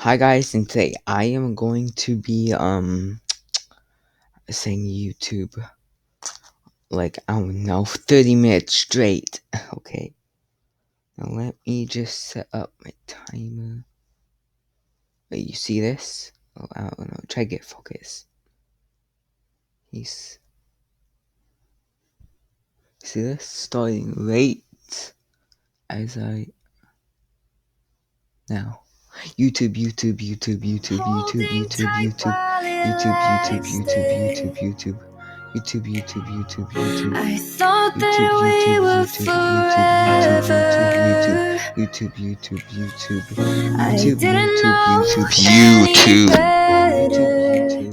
Hi guys, and today I am going to be saying YouTube like I don't know 30 minutes straight. Okay. Now let me just set up my timer. Wait, you see this? Oh, I don't know. Try to get focus. See this? Starting late as I now. YouTube. I thought that we were forever. I didn't know any better.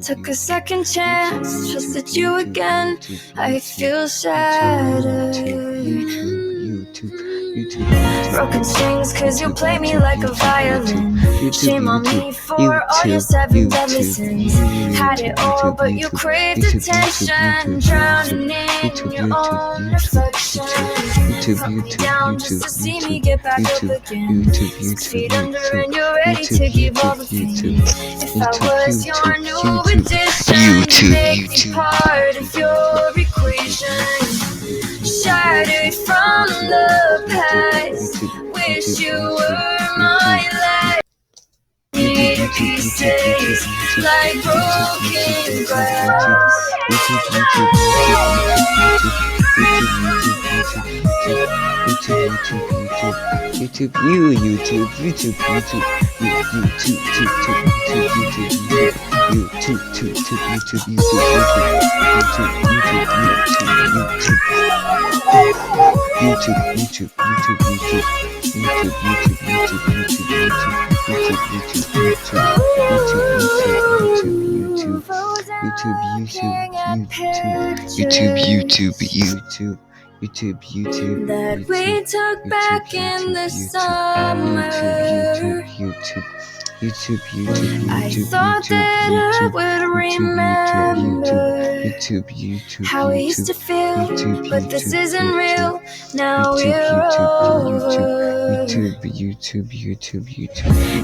Took a second chance, trusted you again. I feel shattered. Broken strings, cause you play me like a violin. Shame on me for all your 7 deadly sins. Had it all, but you craved attention. Drowning in your own reflection. Cut me down just to see me get back up again. 6 feet under and you're ready to give all the pain. If I was your new addition, you make me part of your equation. Shattered from the past, wish you were my last. Need pieces like broken glass. YouTube that we took back in the summer. I thought that I would remember how we used to feel, but this isn't real. Now we're over.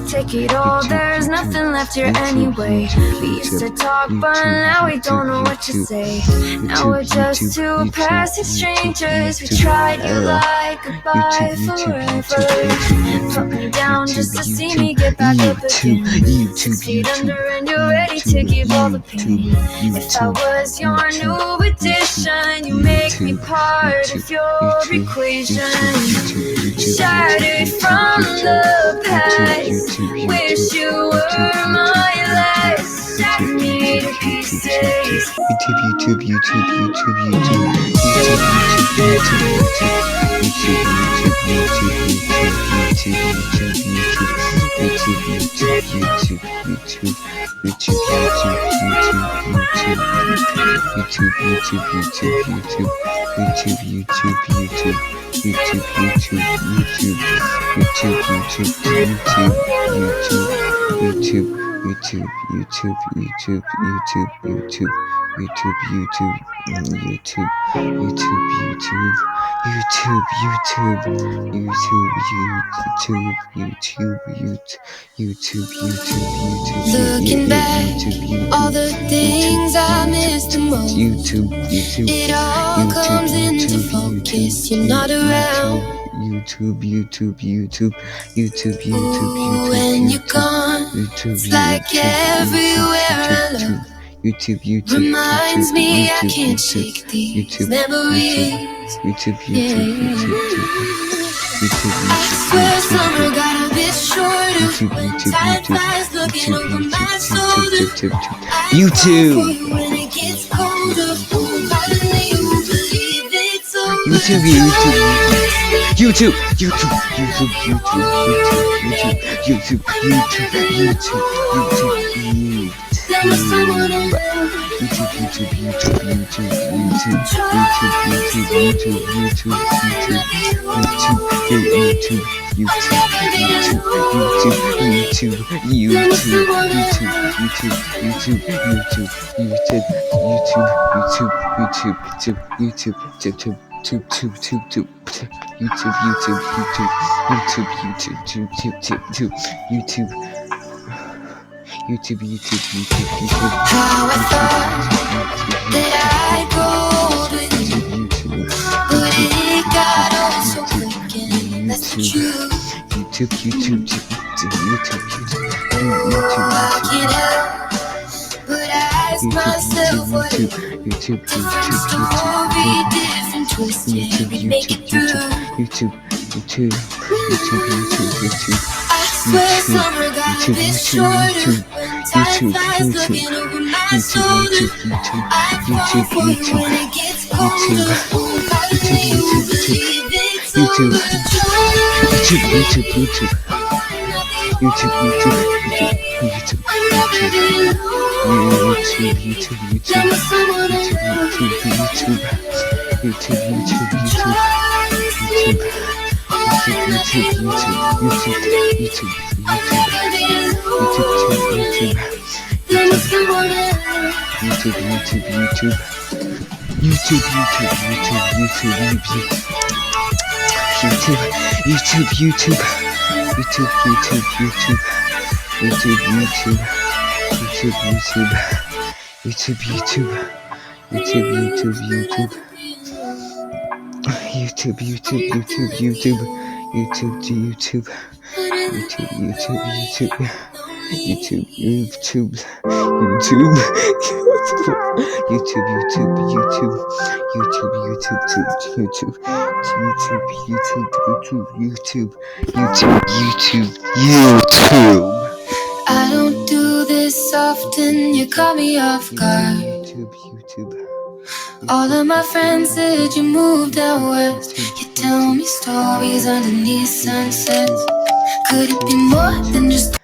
Take it all, there's nothing left here anyway. We used to talk, but now we don't know what to say. Now we're just two passing strangers. We tried you like goodbye forever. Put me down just to see me get back up again. 6 feet under and you're ready to give all the pain. If I was your new addition, you make me part of your equation. Shattered from the past, wish you were my last. I need pieces. Looking back, all the things I missed the most. It all comes into focus. You're not around. When you're gone, it's like everywhere I look reminds me I can't shake these memories. I swear summer got a bit shorter when time flies looking over my shoulder. YouTube. When it gets colder, finally you won't believe it's over. There was someone around. YouTube. How I thought that I'd grow old with you, but it got old so quick, and that's the truth. I can't help but ask myself what if different story, different twist, yeah, we make it through. I swear summer got a bit shorter when time flies looking over my shoulder. I fall for you when it gets colder. Oh, I really believe it's over. I don't do this often, you caught me off guard. All of my friends said you moved out west. You tell me stories underneath sunsets. Could it be more than just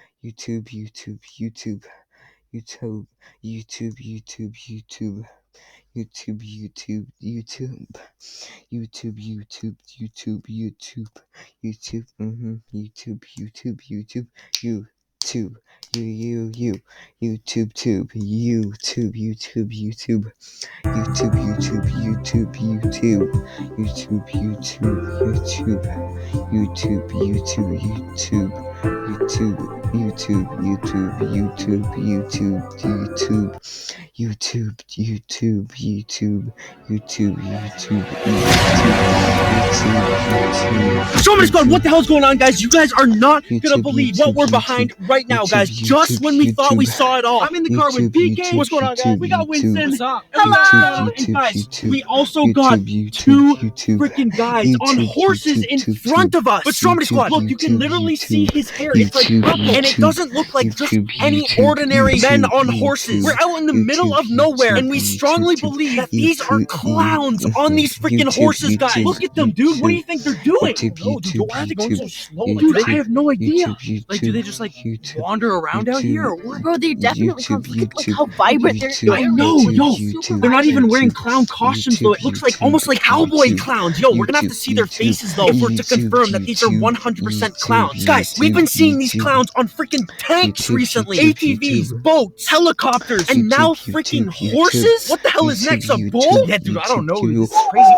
Somebody Squad, what the hell's going on, guys? You guys are not gonna believe what we're behind right now, guys. Just when we thought we saw it all. I'm in the car with BK. What's going on, guys? We got Winston. What's up? Hello. And guys, we also got two freaking guys on horses in front of us. But Somebody Squad, look, you can literally see his hair. It's like purple, and it doesn't look like just any ordinary men on horses. We're out in the middle of nowhere, and we strongly believe that these are clowns on these freaking horses, guys. Look at them, dude. What do you think they're doing? No, dude, why are they going so slow? Dude, I have no idea. Like, do they just like wander around out here or what? Bro, they definitely have, look at like how vibrant they're. I know, yo. They're not even wearing clown costumes though. It looks like almost like cowboy clowns. Yo, we're gonna have to see their faces though for to confirm that these are 100% clowns. Guys, we've been seeing these clowns on freaking tanks recently. ATVs, boats, helicopters, and now freaking horses? What the hell is next? A bull? Yeah, dude, I don't know. This is crazy.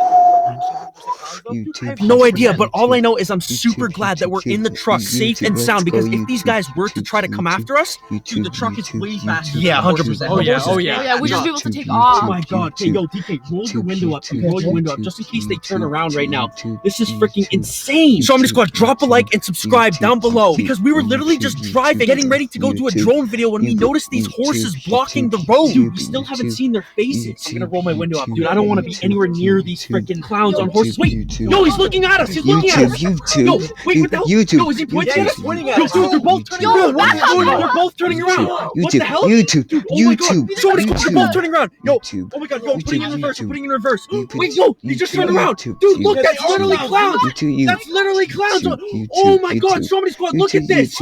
Dude, I have no idea, but all I know is I'm super glad that we're in the truck safe and sound, because if these guys were to try to come after us, dude, the truck is way faster. Yeah, 100%. Oh yeah, we just be able to take off. Oh my god. Okay, yo, DK, roll your window up. Roll your window up just in case they turn around right now. This is freaking insane. Somebody Squad, drop a like and subscribe down below, because we were literally just driving, getting ready to go do a drone video when we noticed these horses blocking the road. Dude, we still haven't seen their faces. I'm gonna roll my window up. Dude, I don't want to be anywhere near these freaking clowns on horses. Wait, no, he's looking at us. He's looking at us. Yo, wait, what the hell? Yo, is he pointing at us? Yo, dude, they're both turning around. What's going on? They're both turning around. What the hell? Dude, oh my god. Somebody, they're both turning around. Yo, oh my god, yo, putting in reverse. Putting in reverse. Wait, no, he just turned around. Dude, look, that's literally clowns. That's literally clowns. Oh my god, Somebody Squad, look at this.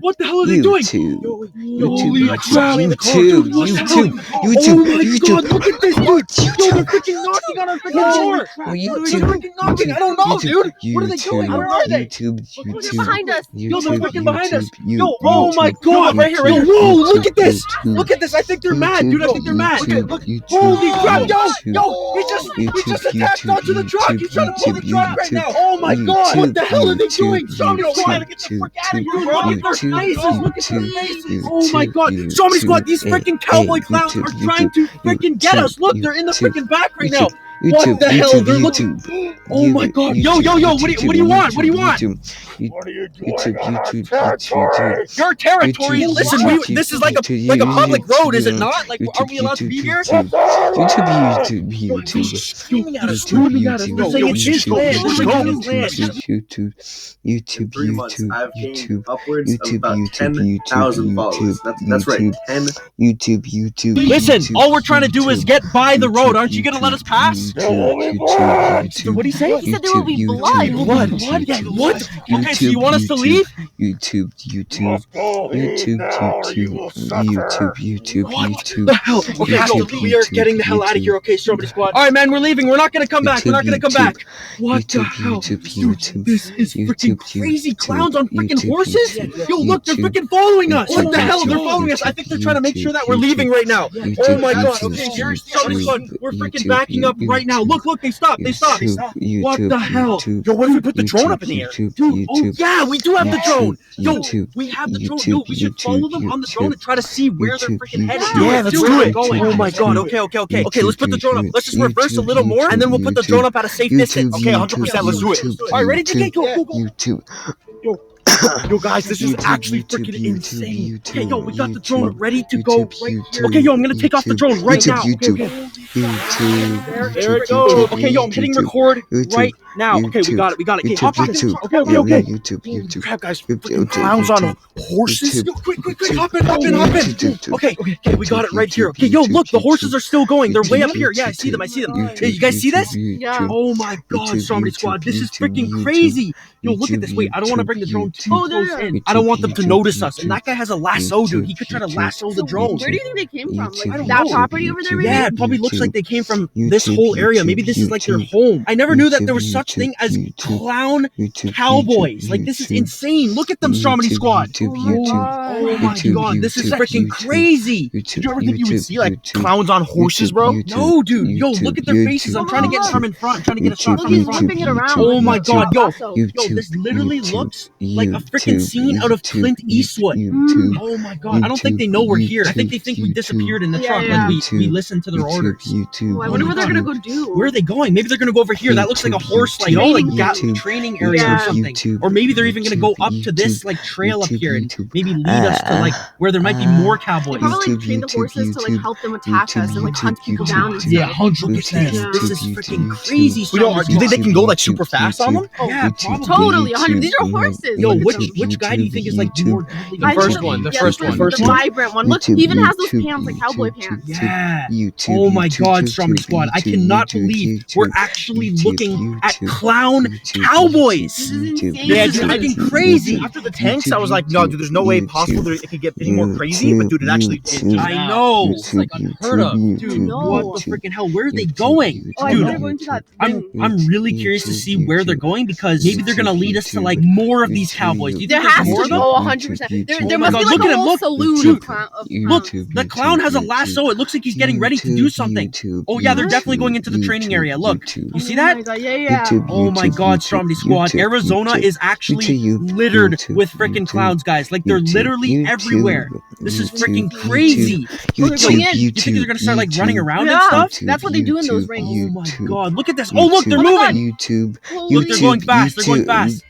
What the hell are they doing? Holy crap. YouTube. Oh my god, look at this. Yo, they're freaking knocking on our freaking door. What are we doing? fucking knocking? I don't know, dude. What are they doing? Where are they? They're behind us. Yo, they're fucking behind us. Yo, oh my god, right here, right here. Whoa, look at this. Look at this. I think they're mad, dude. I think they're mad. Look. Holy crap, yo, he just attacked onto the truck. He's trying to pull the truck right now. Oh my god, what the hell are they doing? Somebody trying to get the frick out of here, bro. Look at their faces. Look at their faces. Oh my god. Somebody squad, these freaking cowboy clowns are trying to freaking get us. Look, they're in the freaking back right now. What the hell? They're looking. Oh my god. Yo, what do you want? What do you want? What are you doing on our territory? Your territory? Listen, this is like a public road, is it not? Like, are we allowed to be here? YouTube, Screaming at us, screaming at us. They're saying it's his land. This is his land. 3 months, I've gained upwards of about 10,000 followers. That's right, 10. YouTube. Listen, all we're trying to do is get by the road. Aren't you gonna let us pass? What did he say? He said there will be blood. Blood? What? Yeah, what? Okay, so you want us to leave? YouTube. What the hell? Okay, we are getting the hell out of here. Okay, Strawberry Squad. All right, man, we're leaving. We're not gonna come back. What the hell? Dude, this is freaking crazy. Clowns on freaking horses? Yo, look, they're freaking following us. What the hell? They're following us. I think they're trying to make sure that we're leaving right now. Oh my god. Okay, here's Strawberry Squad. We're freaking backing up right now. Look, they stopped. What the hell? Yo, what if we put the drone up in the air? Dude, oh yeah, we do have the drone. Yo, we have the drone. Yo, we should follow them on the drone and try to see where they're freaking headed. Yeah, let's do it. Oh my god. Okay, let's put the drone up. Let's just reverse a little more, and then we'll put the drone up at a safe distance. Okay, 100%, let's do it. All right, ready, DK? Go. Yo, guys, this is actually freaking insane. Okay, yo, we got the drone ready to go right here. Okay, yo, I'm gonna take off the drone right now. There it goes. Okay, yo, I'm hitting record right now. Okay, we got it. Okay, hop on. Okay. Crap, guys, freaking clowns on horses. Yo, quick, hop in. Okay, we got it right here. Okay, yo, look, the horses are still going. They're way up here. Yeah, I see them. Hey, you guys see this? Yeah. Oh my god, Strawberry Squad, this is freaking crazy. Yo, look at this. Wait, I don't want to bring the drone too close in. I don't want them to notice us. And that guy has a lasso, dude. He could try to lasso the drone. Where do you think they came from? Like, I don't that know. property over there, maybe? Yeah, it probably looks like they came from this whole area. Maybe this is like their home. I never knew that there was such thing as clown cowboys. Like, this is insane. Look at them, Strawberry Squad. Oh my god, this is freaking crazy. Did you ever think you would see like clowns on horses, bro? No, dude. Yo, look at their faces. I'm trying to get from in front. Trying to get a shot Look, from in he's front. flipping it around. Oh my god, yo, Lasso. this literally looks like a freaking scene out of Clint Eastwood. Oh my god, I don't think they know we're here. I think they think we disappeared in the truck. Yeah. Like we listened to their orders. Oh, I wonder what they're gonna go do. Where are they going? Maybe they're gonna go over here. That looks like a horse, like training area or something. Or maybe they're even gonna go up to this like trail up here and maybe lead us to like where there might be more cowboys. Probably like train the horses to like help them attack us and like hunt people down and stuff. Yeah, 100%. Yeah. This is freaking crazy. Do you think they can go like super fast on them? Yeah, probably. Totally, 100. These are horses. Yo, which guy do you think is like more deadly? The first one. The vibrant one. Look, he even has those pants, like cowboy pants. Yeah. Oh my god, Strawberry Squad. I cannot believe we're actually looking at clown cowboys. This is insane. Yeah, it's freaking crazy. After the tanks, I was like, no, dude, there's no way possible that it could get any more crazy. But dude, it actually did. I know. It's like unheard of. Dude, No. what the freaking hell? Where are they going? Oh, I Dude, thought they were going to that I'm really curious to see where they're going because maybe they're gonna lead us to like more of these cowboys. Do you There think has there's more to of be. them? 100%. There Oh my must God, be like look at a him, whole look. saloon Dude, of Look, clowns. the clown has a lasso. It looks like he's getting ready to do something. Oh yeah, they're definitely going into the training area. Look, you see Oh that? my God, yeah. Oh my god, Strawberry Squad. Arizona is actually littered with freaking clowns, guys. Like, they're literally everywhere. This is freaking crazy. You think they're gonna start like running around and Yeah, stuff? that's what they do in those rings. Oh my god, look at this. Oh look, they're moving. Look, they're going fast. They're going fast.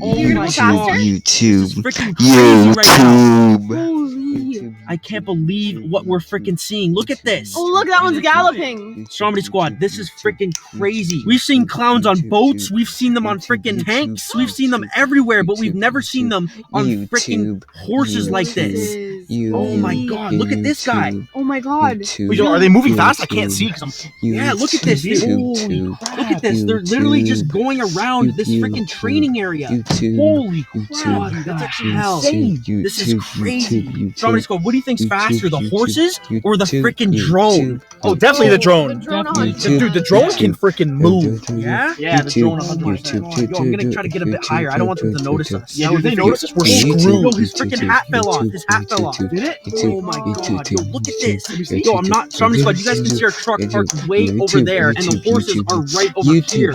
Oh You're my going faster? god. This is freaking crazy right now. Holy. I can't believe what we're freaking seeing. Look at this. Oh, look, that one's galloping. Strawberry Squad, this is freaking crazy. We've seen clowns on boats. We've seen them on freaking tanks. We've seen them everywhere, but we've never seen them on freaking horses like this. Oh my god, look at this guy. Oh my god. Wait, are they moving fast? I can't see because I'm. Yeah, look at this. Holy crap. Look at this. They're literally just going around this freaking training area. Holy crap, dude, that's actually insane. This is crazy. Somebody go, what do you think's faster, the horses or the freaking drone? Oh, definitely the drone. Dude, the drone can freaking move. Yeah? Yeah, the drone 100%. Yo, I'm gonna try to get a bit higher. I don't want them to notice us. Yeah, if they notice us, we're screwed. Yo, his freaking hat fell off. His hat fell off. Did it? Oh my god. Yo, look at this. Yo, I'm not. Somebody squad, you guys can see our truck parked way over there, and the horses are right over here.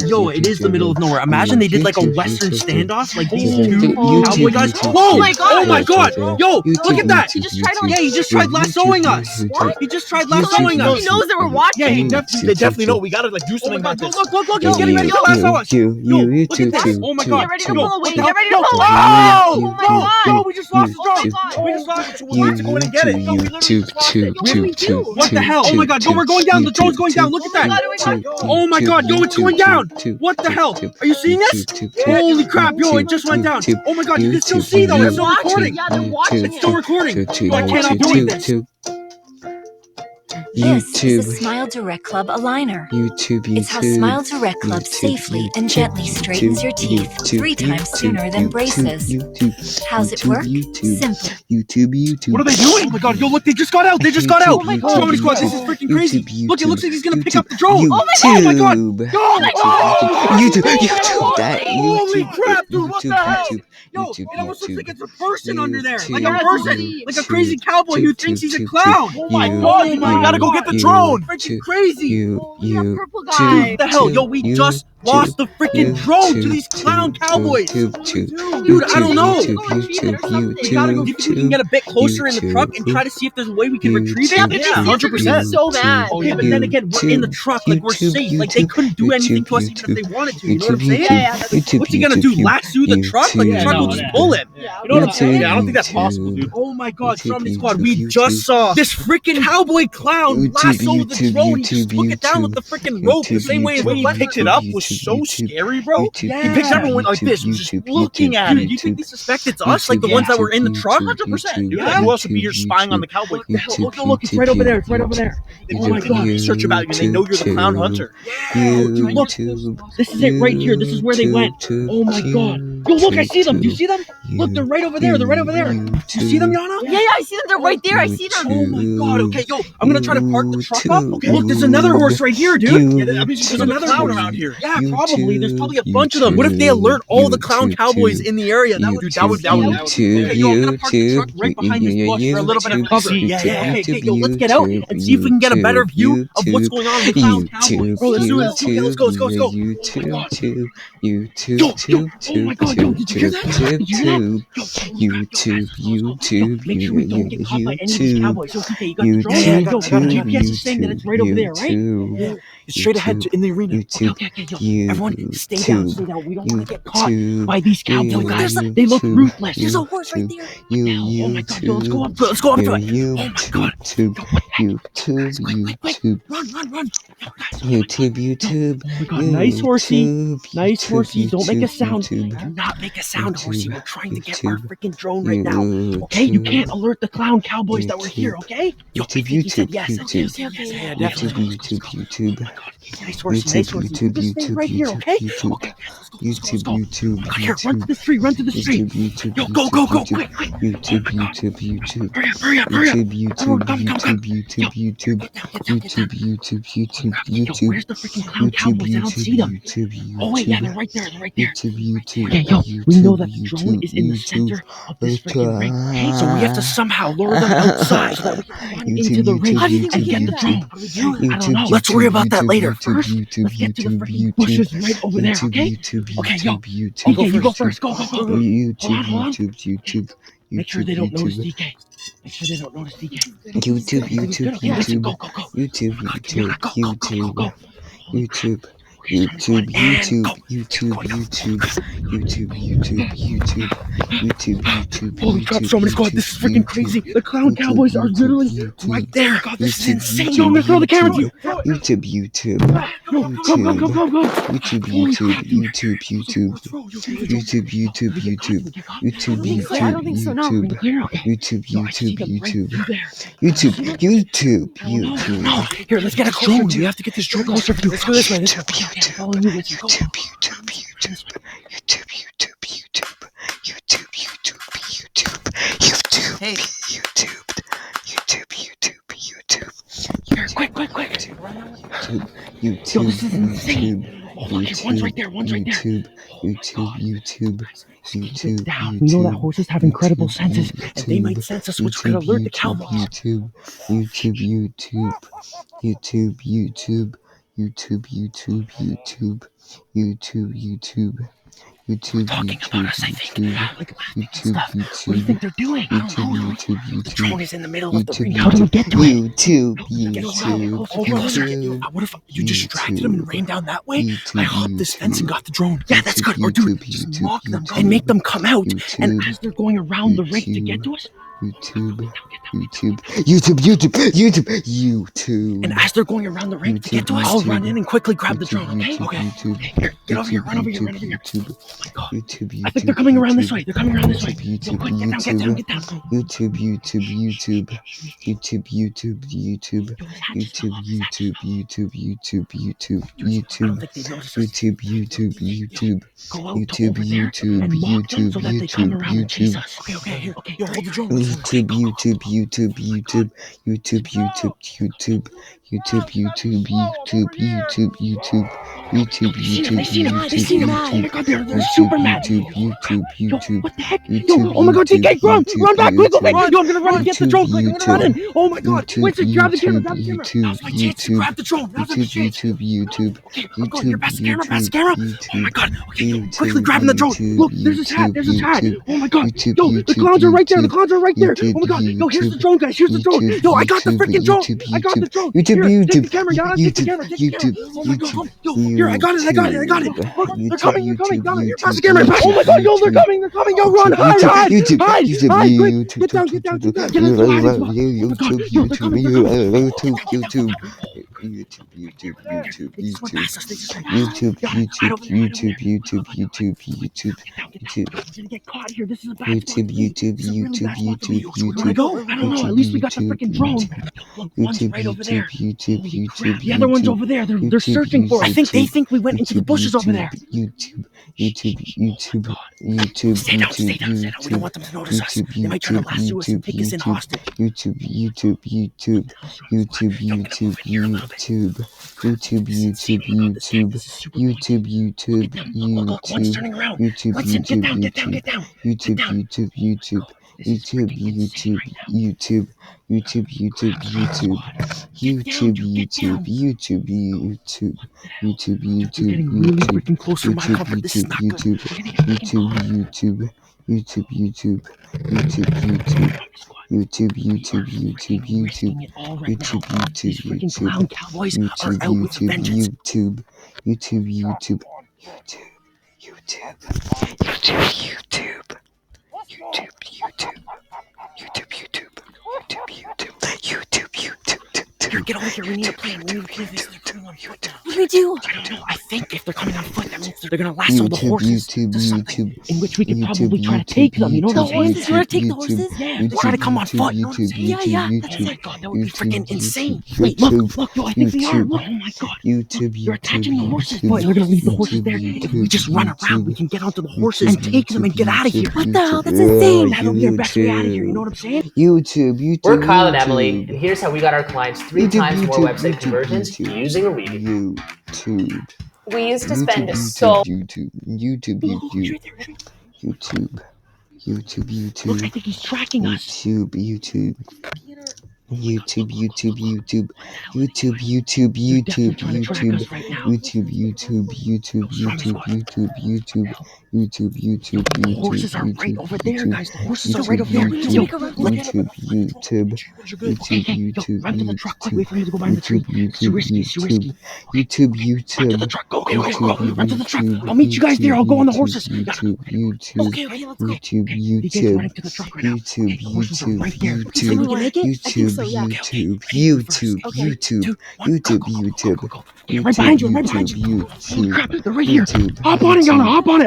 Yo, it is the middle of nowhere. Imagine they did like a Western standoff, like these two cowboy guys. Whoa! Oh my god! Oh my god! Yo, look at that! He just tried on. Yeah, he just tried lassoing us. What? He just tried lassoing us. He knows that we're watching. Yeah, they definitely know. We gotta like do something about this. Look! He's getting ready to lasso us. Yo, look at this. Oh my god! Get ready to pull away. Get ready to pull away. Oh my god! Yo, we just lost the drone. We just lost it. We have to go in and get it. What the hell? Oh my god! Yo, we're going down. The drone's going down. Look at that. Oh my god! Yo, it's going down. What the hell? Are you seeing this? Holy crap! Yo, it just went down. Oh my god! You can still see though. It's still recording. Yeah, they're watching. It's still recording. Yo, I cannot do this. This is the Smile Direct Club aligner. It's how Smile Direct Club safely and gently straightens your teeth 3 times sooner than braces. How's it work? Simple. What are they doing? Oh my god, yo, look, they just got out. Oh my god. Somebody squad, this is freaking crazy. Look, it looks like he's gonna pick up the drone. Oh my god. YouTube that. Holy crap, dude, what the hell? Yo, it almost looks like it's a person under there. Like a person. Like a crazy cowboy who thinks he's a clown. Oh my god, you gotta go get the drone. Freaking crazy. Purple guy. What the hell? Yo, we just lost the freaking drone to these clown cowboys. Dude, I don't know. We gotta go. Do you think we can get a bit closer in the truck and try to see if there's a way we can retrieve it? Yeah, 100%. So mad. Oh yeah, but then again, we're in the truck. Like, we're safe. Like, they couldn't do anything to us even if they wanted to. You know what I'm saying? Yeah. What's he gonna do? Lasso the truck? Like, the truck will just pull him. Yeah. You know what I'm saying? I don't think that's possible, dude. Oh my god, Zombie Squad, we just saw this freaking cowboy clown lasso the drone. He just took it down with the freaking rope the same way as when he picked it up was so scary, bro. Yeah. He picked everyone like this, just looking at it. Do you think they suspect it's us? Like the ones that were in the truck? 100%. Yeah. Who else would be here spying on the cowboy? Look, it's right over there. Oh my god, they search about you and they know you're the clown hunter. Yeah. Dude, look, this is it right here. This is where they went. Oh my god. Yo, look, I see them. Do you see them? Look, they're right over there. Do you see them, Yana? Yeah, I see them. They're right there. I see them. Oh my god. Okay, yo, I'm gonna try to park the truck up. Okay. Look, there's another horse right here, dude. Yeah, that means there's another clown around here. Yeah, probably. There's probably a bunch of them. What if they alert all the clown cowboys in the area? That would. Okay, yo, I'm gonna park the truck right behind this bush for a little bit of cover. Yeah. Okay, yo, let's get out and see if we can get a better view of what's going on with the clown cowboys. Bro, let's do it. Okay, let's go. Oh my god, yo, did you hear that? YouTube. Make sure we don't get caught by any of these cowboys. Okay, you got the drone? Yeah, yo, GPS is saying that it's right over there, right? Yeah. It's straight ahead in the arena. Okay, yo. Everyone, stay down. We don't want to get caught by these cowboy guys. They look ruthless. There's a horse right there. Oh my god, yo, let's go up to it. Oh my god. Quick. Run. YouTube. Oh my god, nice horsey. Don't make a sound. Do not make a sound, horsey. We're trying to get our freaking drone right now. Okay, you can't alert the clown cowboys that we're here, okay? YouTube. Yes. Yeah, definitely. YouTube. Nice horsey. Just stay right here, okay? Okay, let's go. Here, run to the street. Yo, go, quick. YouTube. Hurry up. Everyone, come. YouTube. Where's the freaking clown cowboys? I don't see them. Oh wait, yeah, they're right there. YouTube. Okay, yo, we know that the drone is in the center of this freaking ring. Okay, so we have to somehow lure them outside so that we can run into the ring and get the drone. I don't know. Let's worry about that later. First, let's get to the freaking bushes right over there, okay? Okay, yo. Okay, you go first. Go. YouTube. Make sure they don't notice DK. YouTube. Go. Holy crap, Strawberry Squad, this is freaking crazy. The clown cowboys are literally right there. God, this is insane. Yo, I'm gonna throw the camera to you. YouTube. Go. YouTube. I don't think so, no. No, here, let's get a drone. We have to get this drone closer. Let's go this way. Hey, Here, quick. Yo, this is insane. Oh, look, one's right there. YouTube. Down. We know that horses have incredible senses, and they might sense us, which could alert the cowboys. YouTube. Talking about us, I think. Like laughing and stuff. What do you think they're doing? I don't know. The drone is in the middle of the ring. How do we get to it? What if you distracted them and ran down that way? I hopped this fence and got the drone. Yeah, that's good. Or dude, just mock them and make them come out. And as they're going around the ring to get to us, YouTube. And as they're going around the ring to get to us, I'll run in and quickly grab the drone, okay? Here, get over here, run over here. Oh my god. I think they're coming around this way. Yo, quick, get down. YouTube. I don't think they notice us. Go out to over there and mock them so that they come around and chase us. Okay, here. Okay, yo, hold the drone. YouTube. They seen him. Oh my god, they're super mad. Yo, what the heck? Yo, oh my god, TK, run back, quickly. Yo, I'm gonna run and get the drone, quick, I'm gonna run in. Oh my god, wait, grab the camera. Now's my chance to grab the drone. Okay, I'm going here, pass the camera. Oh my god, okay, yo, quickly grabbing the drone. Look, there's his hat. Oh my god, yo, the clowns are right there. Oh my god, yo, here's the drone, guys, Yo, I got the freaking drone. Here, take the camera, take the camera. Oh my god, yo, here, I got it. Look, they're coming. Got it. Here, pass the camera. Oh my god, yo, they're coming. Yo, run, hide. Quick, get down. Get in the I don't know. At least we got the freaking drone. Look, one's right over there. The other one's over there. They're searching for us. I think they think we went into the bushes over there. YouTube. Stay down. We don't want them to notice us. They might try to lasso us and take us in hostage. YouTube. Look, one's turning around. Listen, get down. YouTube. Getting really freaking close to my comfort. This is not good. YouTube. These freaking clown cowboys are out with vengeance. YouTube. Here, get over here. We need a plan. What do we do? I don't know. I think if they're coming on foot, that means they're gonna lasso the horses to something in which we could probably try to take them. You know what I'm saying? You want to take the horses? Yeah, we're trying to come on foot. You know what I'm saying? Yeah. That's it. God, that would be freaking insane. Wait, look, yo, I think they are. Look, oh my god. They're attaching the horses, but they're gonna leave the horses there. If we just run around, we can get onto the horses and take them and get out of here. What the hell? That's insane. That'll be our best way out of here. You know what I'm saying? YouTube. We're Kyle and Emily, and here's how we got our clients 3 times more website conversions using a reader. We used to spend so YouTube. Look, I think he's tracking us. YouTube. YouTube. The horses are right over there, guys. The horses are right over there. Yo, run to the truck. Quick, wait for him to go behind the tree. It's too risky. It's too risky. Run to the truck. Go. Run to the truck. I'll meet you guys there. I'll go on the horses. Okay, let's go. You guys running to the truck right now. The horses are right here. Can we make it? I think so, yeah. YouTube. Okay, right behind you. Holy crap, they're right here. Hop on it, Yana. Hop on it.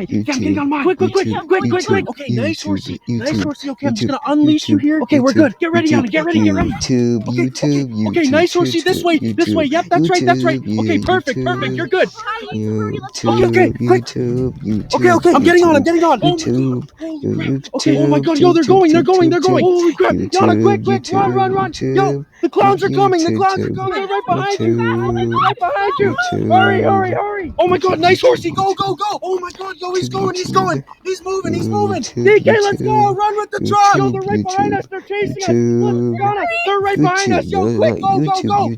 Get on mine. Quick. Okay, nice horsey. Okay, I'm just gonna unleash you here. Okay, we're good. Get ready, Yana. Get ready. YouTube. Okay, nice horsey. This way. Yep, that's right. Okay, perfect. You're good. Okay, quick. Okay, I'm getting on. Okay, oh my god, yo, they're going. Holy crap. Yana, quick, run. Yo, the clowns are coming. They're right behind you. Hurry. Oh my god, nice horsey. Go. Oh my god, yo, he's going. He's moving. DK, let's go. Run with the truck. Yo, they're right behind us. They're chasing us. Look, they're right behind us. Yo, quick, go.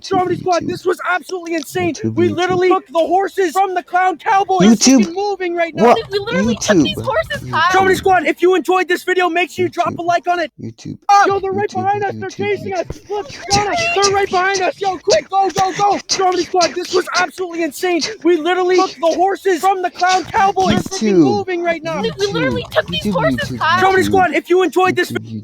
Dramedy Squad, this was absolutely insane. We literally took the horses from the clown cowboy. It's moving right now. We literally took these horses, Kyle. Dramedy Squad, if you enjoyed this video, make sure you drop a like on it. YouTube. Yo, they're right behind us. They're chasing us. Look, they're right behind us. Yo, quick, go. Dramedy Squad, this was absolutely insane. We literally took the horses from the clown cowboy. It's moving right now. We literally took these horses, Kyle. Dramedy Squad, if you enjoyed this video.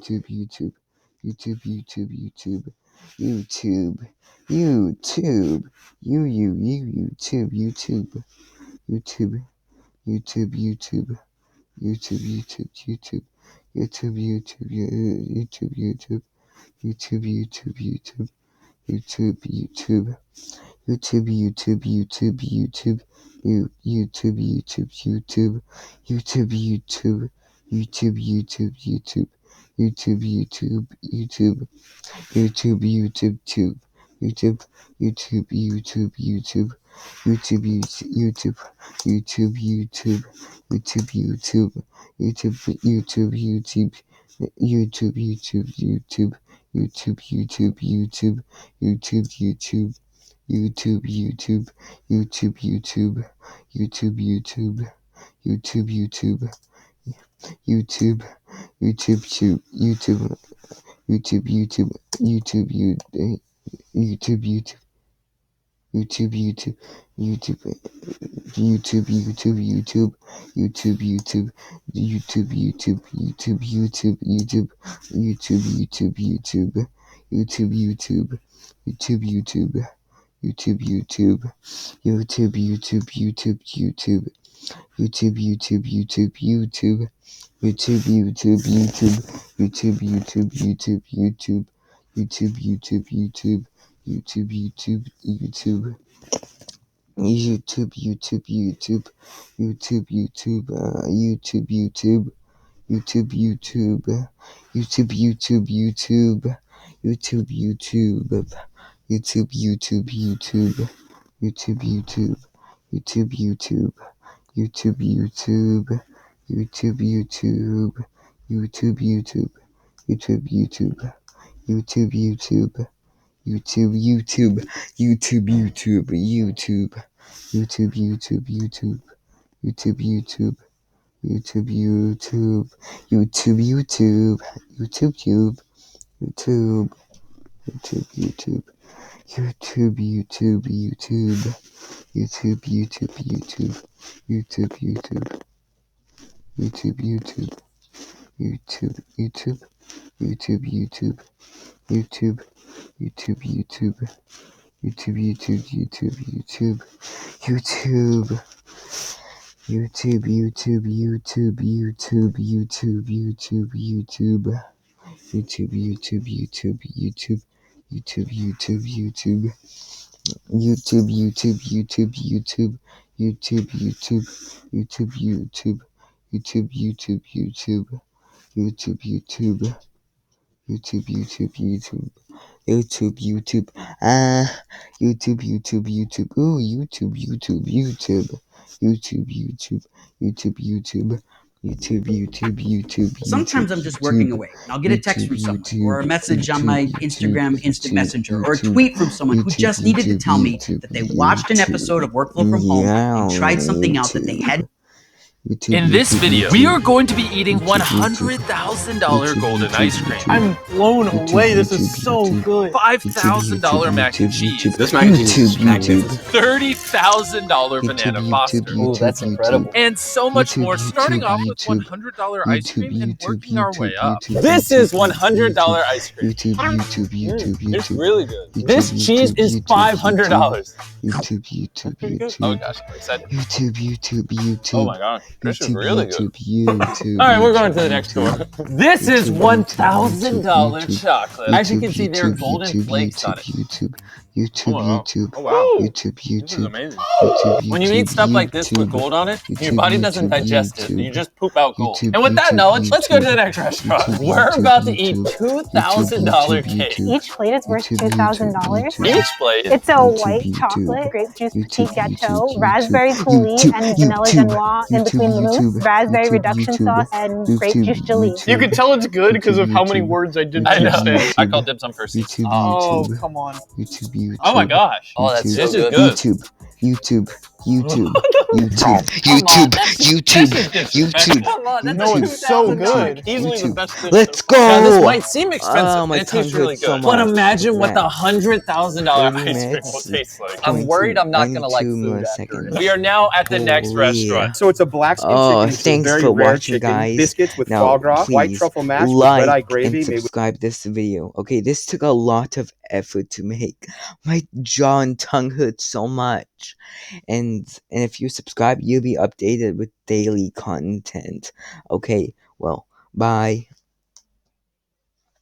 YouTube. Sometimes I'm just working away, and I'll get a text from someone, or a message on my Instagram Instant Messenger, or a tweet from someone who just needed to tell me that they watched an episode of Workflow from Home and tried something out that they had. In this video, we are going to be eating $100,000 golden ice cream. I'm blown away. This is so good. $5,000 mac and cheese. This mac and cheese is magnificent. $30,000 banana foster. Ooh, that's incredible. And so much more, starting off with $100 ice cream and working our way up. This is $100 ice cream. It's really good. This cheese is $500. Oh gosh, I'm excited. Oh my god, this is really good. All right, we're going to the next door. This is $1,000 chocolate. As you can see, there are golden flakes on it. Oh wow. This is amazing. When you eat stuff like this with gold on it, your body doesn't digest it. You just poop out gold. And with that knowledge, let's go to the next restaurant. We're about to eat $2,000 cake. Each plate is worth $2,000. Each plate. It's a white chocolate, grape juice petite gâteau, raspberry coulis, and vanilla genoise in between the mousse, raspberry reduction sauce, and grape juice jelly. You can tell it's good because of how many words I didn't understand. I called dibs on first. Oh, come on. Oh my gosh. Oh, that's This so is good. good. YouTube. Come on, that's No, it's so good. Easily the best dish. Let's go. Now, this might seem expensive, Oh, but my it tastes tongue really hurts so good. much. But imagine what the $100,000 ice cream minutes. will taste like. I'm worried I'm not gonna like 22 food after milliseconds. it. We are now at the next Holy. restaurant. So it's a black skin Oh, chicken, which is thanks very for rare watching, chicken. guys. Biscuits with Now, foie gras, white please truffle mash with like red-eye and gravy made with subscribe this video. Okay, this took a lot of effort to make. My jaw and tongue hurt so much. And if you subscribe, you'll be updated with daily content. Okay, well, bye.